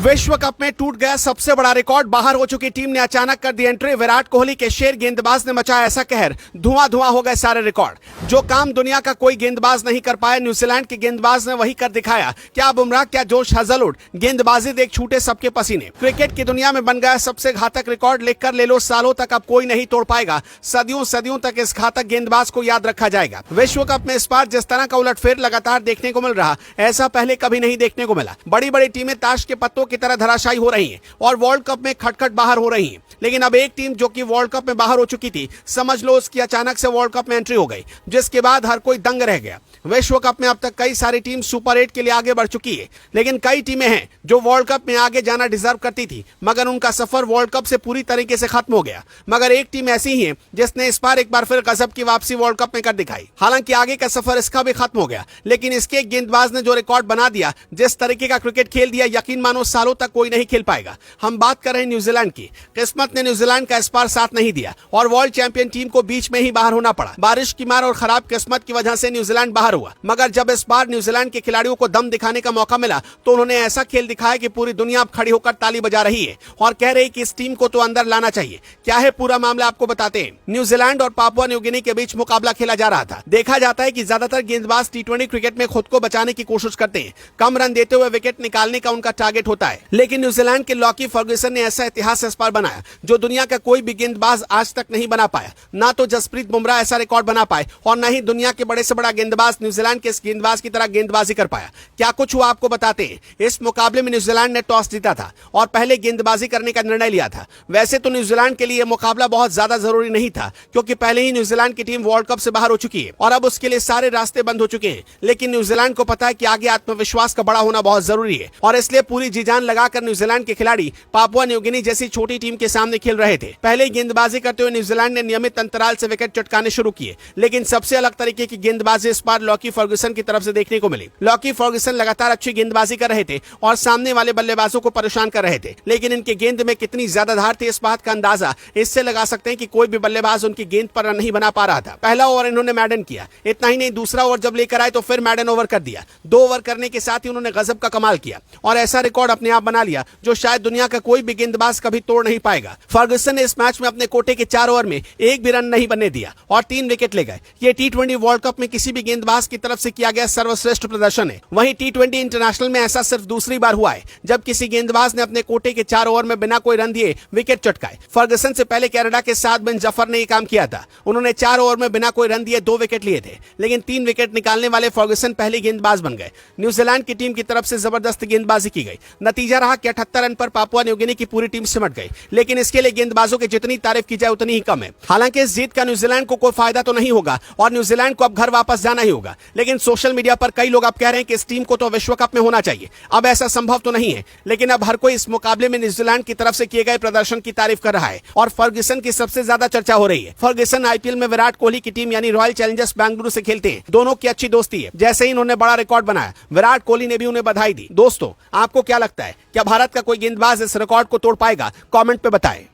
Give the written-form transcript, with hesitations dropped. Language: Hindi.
विश्व कप में टूट गया सबसे बड़ा रिकॉर्ड। बाहर हो चुकी टीम ने अचानक कर दी एंट्री। विराट कोहली के शेर गेंदबाज ने मचाया ऐसा कहर, धुआं धुआं हो गए सारे रिकॉर्ड। जो काम दुनिया का कोई गेंदबाज नहीं कर पाया, न्यूजीलैंड के गेंदबाज ने वही कर दिखाया। क्या बुमराह, क्या जोश हजलवुड, गेंदबाजी देख छूटे सबके पसीने। क्रिकेट की दुनिया में बन गया सबसे घातक रिकॉर्ड। लिखकर ले लो सालों तक अब कोई नहीं तोड़ पाएगा। सदियों सदियों तक इस घातक गेंदबाज को याद रखा जाएगा। विश्व कप में इस बार जिस तरह का उलटफेर लगातार देखने को मिल रहा, ऐसा पहले कभी नहीं देखने को मिला। बड़ी बड़ी टीमें ताश के पत्तों की तरह धराशायी हो रही हैं और वर्ल्ड कप में खटखट बाहर हो रही हैं। लेकिन अब एक टीम जो कि वर्ल्ड कप में बाहर हो चुकी थी, समझ लो उसकी अचानक से वर्ल्ड कप में एंट्री हो गई, जिसके बाद हर कोई दंग रह गया। विश्व कप में अब तक कई सारी टीम सुपर 8 के लिए आगे बढ़ चुकी है, लेकिन कई टीमें हैं जो वर्ल्ड कप में आगे जाना डिजर्व करती थी, मगर उनका सफर वर्ल्ड कप से पूरी तरीके से खत्म हो गया। मगर एक टीम ऐसी ही है जिसने इस बार एक बार फिर गजब की वापसी वर्ल्ड कप में कर दिखाई। हालांकि आगे का सफर इसका भी खत्म हो गया, लेकिन इसके एक गेंदबाज ने जो रिकॉर्ड बना दिया, जिस तरीके का क्रिकेट खेल दिया, यकीन मानो सालों तक कोई नहीं खेल पाएगा। हम बात कर रहे हैं न्यूजीलैंड की। किस्मत ने न्यूजीलैंड का इस बार साथ नहीं दिया और वर्ल्ड चैंपियन टीम को बीच में ही बाहर होना पड़ा। बारिश की मार और खराब किस्मत की वजह से न्यूजीलैंड बाहर हुआ। मगर जब इस बार न्यूजीलैंड के खिलाड़ियों को दम दिखाने का मौका मिला, तो उन्होंने ऐसा खेल दिखाया कि पूरी दुनिया अब खड़ी होकर ताली बजा रही है और कह रही है कि इस टीम को तो अंदर लाना चाहिए। क्या है पूरा मामला, आपको बताते हैं। न्यूजीलैंड और पापुआ न्यू गिनी के बीच मुकाबला खेला जा रहा था। देखा जाता है कि ज्यादातर गेंदबाज T20 क्रिकेट में खुद को बचाने की कोशिश करते हैं। कम रन देते हुए विकेट निकालने का उनका टारगेट होता है। लेकिन न्यूजीलैंड के लॉकी फर्ग्यूसन ने ऐसा इतिहास इस बार बनाया जो दुनिया का कोई भी गेंदबाज आज तक नहीं बना पाया। ना तो जसप्रीत बुमराह ऐसा रिकॉर्ड बना पाए और न ही दुनिया के बड़े से बड़ा गेंदबाज न्यूजीलैंड के इस गेंदबाज की तरह गेंदबाजी कर पाया। क्या कुछ हुआ आपको बताते हैं। इस मुकाबले में न्यूजीलैंड ने टॉस जीता था और पहले गेंदबाजी करने का निर्णय लिया था। वैसे तो न्यूजीलैंड के लिए यह मुकाबला बहुत ज्यादा जरूरी नहीं था, क्योंकि पहले ही न्यूजीलैंड की टीम वर्ल्ड कप से बाहर हो चुकी है और अब उसके लिए सारे रास्ते बंद हो चुके हैं। लेकिन न्यूजीलैंड को पता है कि आगे आत्मविश्वास का बड़ा होना बहुत जरूरी है और इसलिए पूरी जी जान लगाकर न्यूजीलैंड के खिलाड़ी पापुआ न्यू गिनी जैसी छोटी टीम के सामने खेल रहे थे। पहले गेंदबाजी करते हुए न्यूजीलैंड ने नियमित अंतराल से विकेट चटकाने शुरू किए, लेकिन सबसे अलग तरीके की गेंदबाजी इस बार लॉकी फर्ग्यूसन की तरफ से देखने को मिली। लॉकी फर्ग्यूसन लगातार अच्छी गेंदबाजी कर रहे थे और सामने वाले बल्लेबाजों को परेशान कर रहे थे, लेकिन इनके गेंद में कितनी ज्यादा धार थी, इस बात का अंदाजा इससे लगा सकते हैं कि कोई भी बल्लेबाज उनकी गेंद पर रन नहीं बना पा रहा था। पहला ओवर इन्होंने मैडन किया, इतना ही नहीं, दूसरा ओवर जब लेकर आए तो फिर मैडन ओवर कर दिया। 2 ओवर करने के साथ ही उन्होंने गजब का कमाल किया और ऐसा रिकॉर्ड अपने आप बना लिया जो शायद दुनिया का कोई भी गेंदबाज कभी तोड़ नहीं पाएगा। फर्ग्यूसन ने इस मैच में अपने कोटे के 4 ओवर में एक भी रन नहीं बनने दिया और 3 विकेट ले गए। ये T20 वर्ल्ड कप में किसी भी गेंदबाज की तरफ से किया गया सर्वश्रेष्ठ प्रदर्शन है। वहीं T20 इंटरनेशनल में ऐसा सिर्फ दूसरी बार हुआ है जब किसी गेंदबाज ने अपने कोटे के 4 ओवर में बिना कोई रन दिए विकेट चटकाए। फर्ग्यूसन से पहले कनाडा के साथ बिन जफर ने यह काम किया था। उन्होंने 4 ओवर में बिना कोई रन दिए 2 विकेट लिए थे, लेकिन 3 विकेट निकालने वाले फर्ग्यूसन पहले गेंदबाज बन गए। न्यूजीलैंड की टीम की तरफ से जबरदस्त गेंदबाजी की गई। नतीजा रहा कि 78 रन पर पापुआ न्यू गिनी की पूरी टीम सिमट गई, लेकिन इसके लिए गेंदबाजों की जितनी तारीफ की जाए उतनी ही कम है। हालांकि इस जीत का न्यूजीलैंड को कोई फायदा तो नहीं होगा और न्यूजीलैंड को अब घर वापस जाना ही होगा, लेकिन सोशल मीडिया पर कई लोग अब कह रहे हैं कि इस टीम को तो विश्व कप में होना चाहिए। अब ऐसा संभव तो नहीं है, लेकिन अब हर कोई इस मुकाबले में न्यूजीलैंड की तरफ से किए गए प्रदर्शन की तारीफ कर रहा है और फर्ग्यूसन की सबसे ज्यादा चर्चा हो रही है। फर्ग्यूसन IPL में विराट कोहली की टीम यानी रॉयल चैलेंजर्स बेंगलुरु से खेलते हैं। दोनों की अच्छी दोस्ती है। जैसे ही इन्होंने बड़ा रिकॉर्ड बनाया, विराट कोहली ने भी उन्हें बधाई दी। दोस्तों, आपको क्या लगता है, क्या भारत का कोई गेंदबाज इस रिकॉर्ड को तोड़ पाएगा? कमेंट पे बताएं।